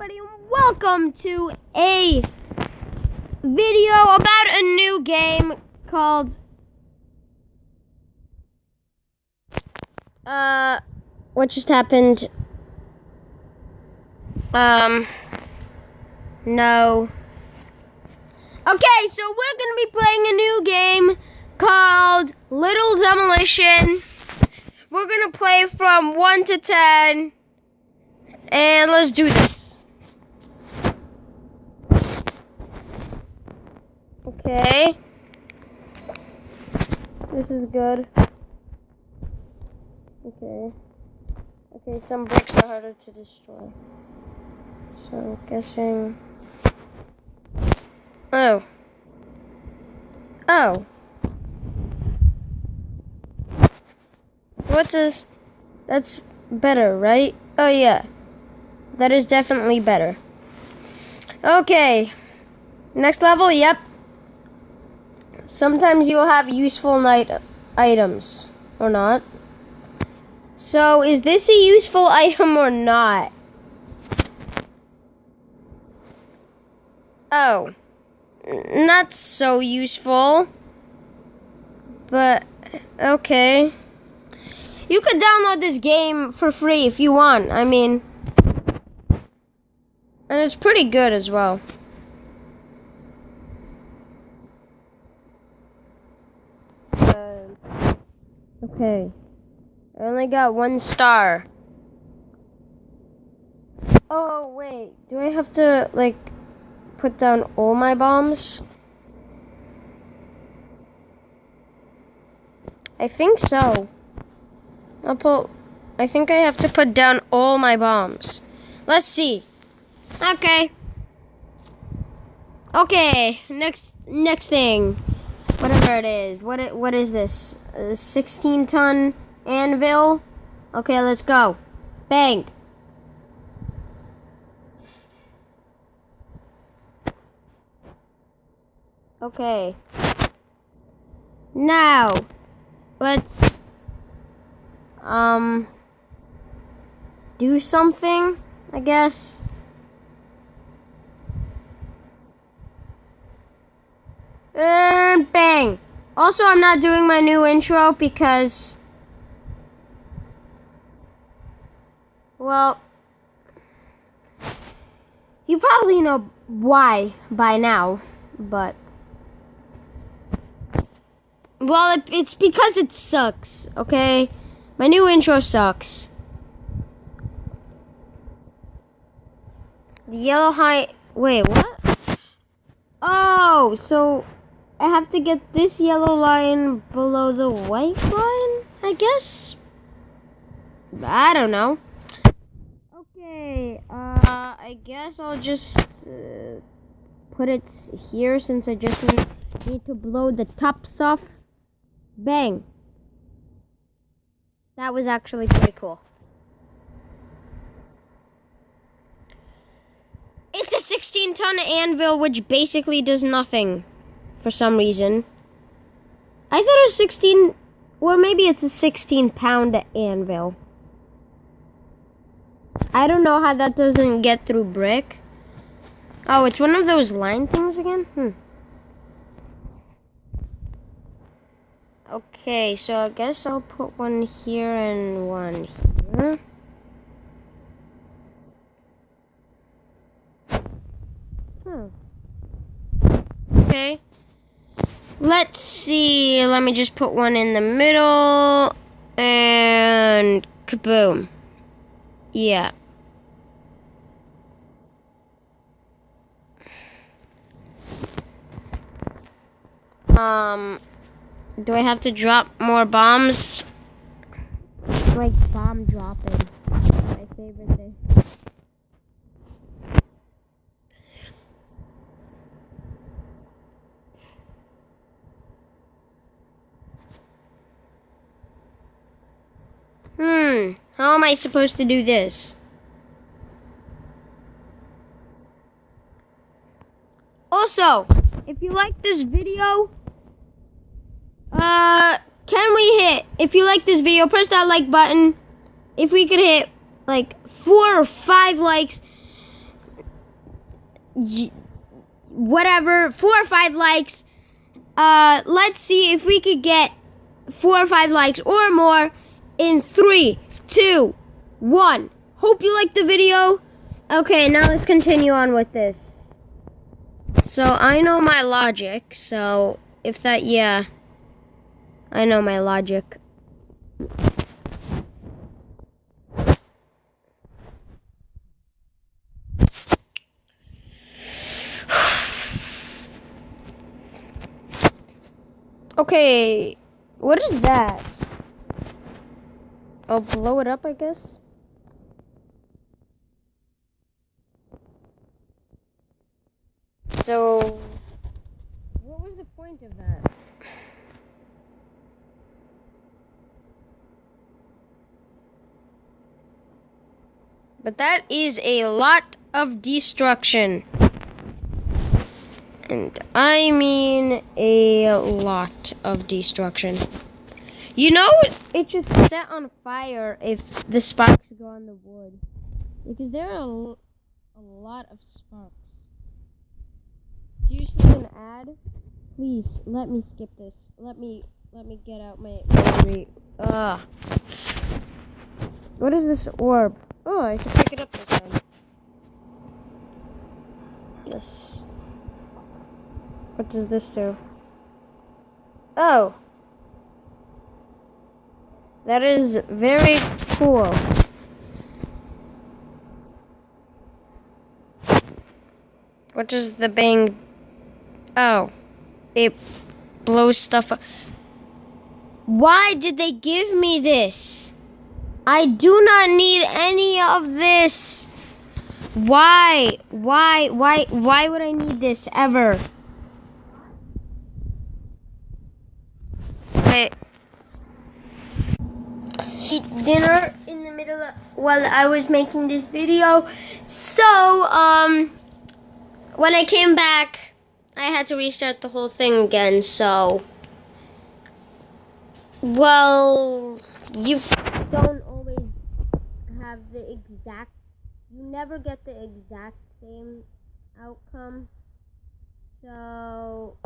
everybody, and welcome to a video about a new game called what just happened? No. Okay, so we're gonna be playing a new game called Little Demolition. We're gonna play from 1 to 10, and let's do this. Okay. This is good. Okay. Okay, some bricks are harder to destroy. So, guessing... Oh. What's this? That's better, right? Oh, yeah. That is definitely better. Okay. Next level, yep. Sometimes you will have useful night items, or not. So, is this a useful item or not? Oh. Not so useful. But, okay. You could download this game for free if you want. I mean, and it's pretty good as well. Okay. I only got 1 star. Oh, wait. Do I have to, like, put down all my bombs? I think so. I think I have to put down all my bombs. Let's see. Okay. Okay, next thing. Whatever it is. What is this? A 16-ton anvil? Okay, let's go. Bang. Okay. Now, let's do something, I guess. And bang. Also, I'm not doing my new intro because, well, you probably know why by now, but, well, it's because it sucks, okay? My new intro sucks. The yellow wait, what? Oh, so I have to get this yellow line below the white line, I guess? I don't know. Okay, I guess I'll just put it here since I just need to blow the tops off. Bang. That was actually pretty cool. It's a 16-ton anvil, which basically does nothing for some reason. I thought it was 16, or maybe it's a 16-pound anvil. I don't know how that doesn't get through brick. Oh, it's one of those line things again? Okay, so I guess I'll put one here and one here. Okay. Let's see. Let me just put one in the middle. And kaboom. Yeah. Do I have to drop more bombs? Like bomb dropping. My favorite thing. How am I supposed to do this? Also, if you like this video, if you like this video, press that like button. If we could hit like 4 or 5 likes, whatever, 4 or 5 likes. Let's see if we could get 4 or 5 likes or more in 3, 2, 1. Hope you liked the video. Okay, now let's continue on with this. So I know my logic, so if that, yeah, I know my logic. Okay, what is that? I'll blow it up, I guess. So, what was the point of that? But that is a lot of destruction. And I mean a lot of destruction. You know, it should set on fire if the sparks go on the wood. Because there are a lot of sparks. Seriously, an ad? Please, let me skip this. Let me get out my memory. What is this orb? Oh, I can pick it up this time. Yes. What does this do? Oh. That is very cool. What does the bang... Oh. It blows stuff up. Why did they give me this? I do not need any of this. Why? Why would I need this ever? Wait. Eat dinner in the middle of, while I was making this video. So, when I came back, I had to restart the whole thing again, so... Well, you don't always have the exact... You never get the exact same outcome. So...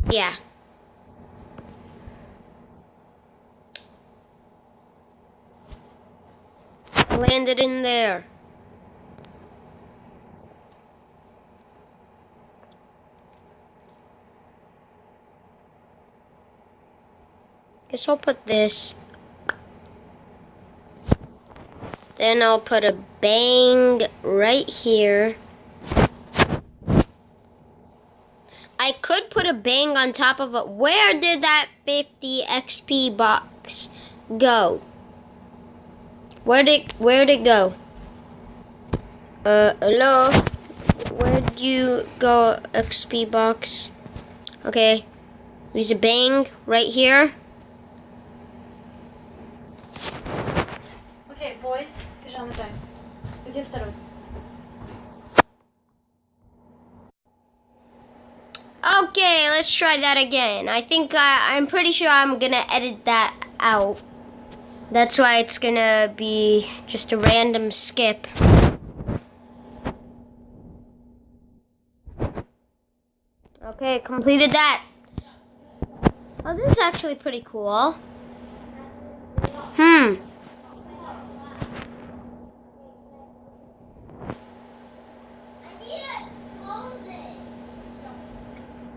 Yeah. I landed in there. Guess I'll put this. Then I'll put a bang right here. I could put a bang on top of it. Where did that 50 XP box go? Where'd it go? Hello? Where'd you go, XP box? Okay. There's a bang right here. Okay, boys, pajama time. Где второй? Okay, let's try that again. I think I'm pretty sure I'm gonna edit that out. That's why it's gonna be just a random skip. Okay, completed that. Oh, this is actually pretty cool.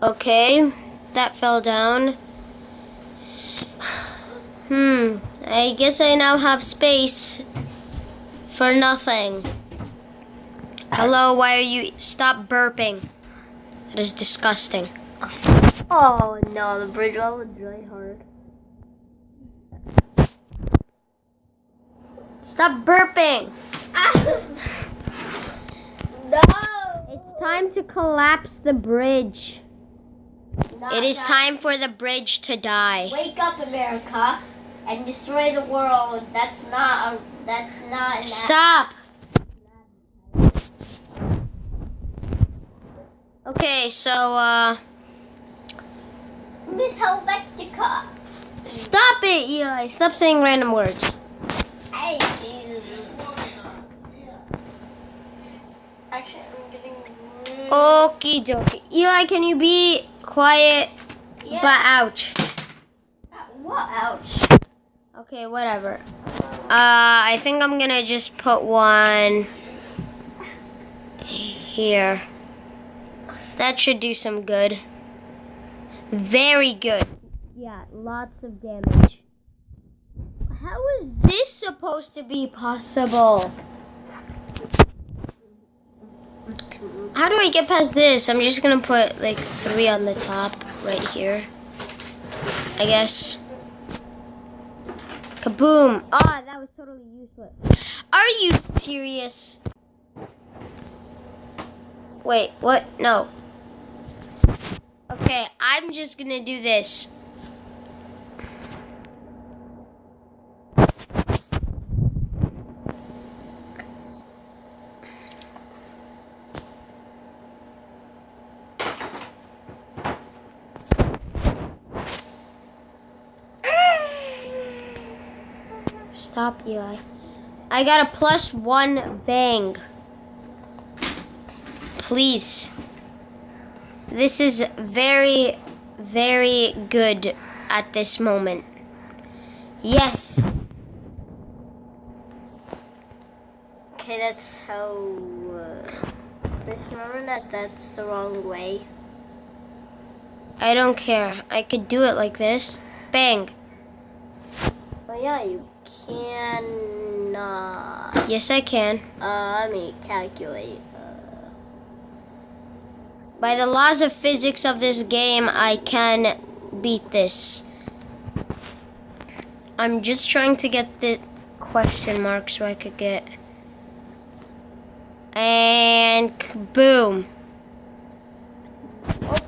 Okay, that fell down. I guess I now have space for nothing. Hello, why are you... Stop burping. That is disgusting. Oh no, the bridge wall was really hard. Stop burping! No! It's time to collapse the bridge. It is time for the bridge to die. Wake up, America, and destroy the world. That's not Stop! Okay, so, Miss Helvetica. Stop it, Eli. Stop saying random words. Hey, Jesus. Actually, Okie dokie. Eli, can you be quiet? Yeah. But ouch. What? Ouch. Okay, whatever. I think I'm gonna just put one here. That should do some good. Very good. Yeah, lots of damage. How is this supposed to be possible? How do I get past this? I'm just gonna put like 3 on the top right here, I guess. Kaboom! Ah, that was totally useless. Are you serious? Wait, what? No. Okay, I'm just gonna do this. Stop, Eli. I got a +1 bang. Please. This is very, very good at this moment. Yes. Okay, that's how... remember that's the wrong way. I don't care. I could do it like this. Bang. Oh yeah, you cannot. Yes, I can. Let me calculate. By the laws of physics of this game, I can beat this. I'm just trying to get the question mark so I could get... And boom. Oh,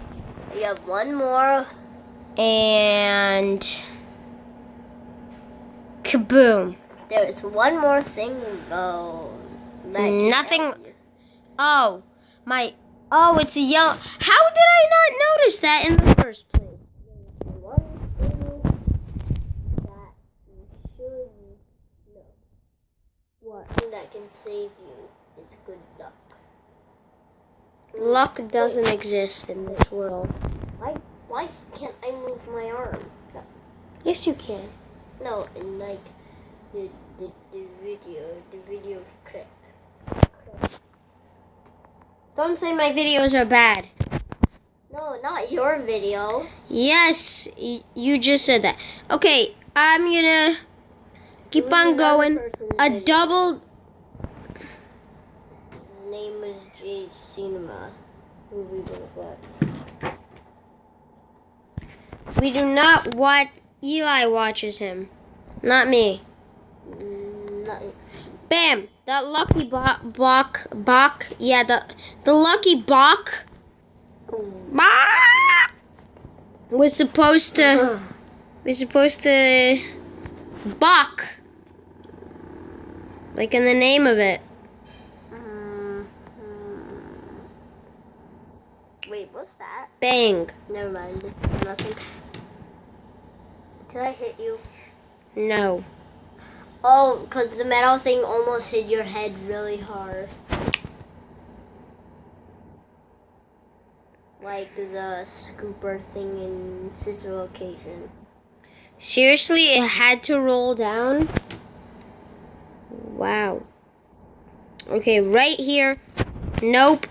you have one more. And kaboom. There's one more thing though. Nothing. Oh, my. Oh, it's a yellow. How did I not notice that in the first place? One thing that you should know. What? That can save you is good luck. Luck doesn't exist in this world. Why can't I move my arm? Yes, you can. No, in like the video clip. Don't say my videos are bad. No, not your video. Yes, you just said that. Okay, I'm gonna keep on going. A double. His name is Jay Cinema. We do not watch. Eli watches him, not me. Bam! That lucky Bach. Yeah, the lucky Bach. Was supposed to. Bach. Like in the name of it. Wait, what's that? Bang. Never mind. This is nothing. Did I hit you? No. Oh, because the metal thing almost hit your head really hard. Like the scooper thing in Sister Location. Seriously, it had to roll down? Wow. Okay, right here. Nope.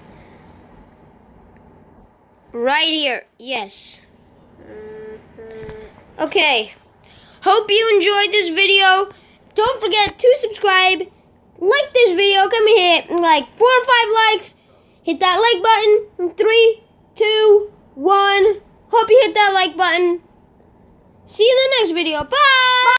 Right here. Yes. Okay. Hope you enjoyed this video. Don't forget to subscribe. Like this video. Come and hit like 4 or 5 likes. Hit that like button. 3, 2, 1. Hope you hit that like button. See you in the next video. Bye.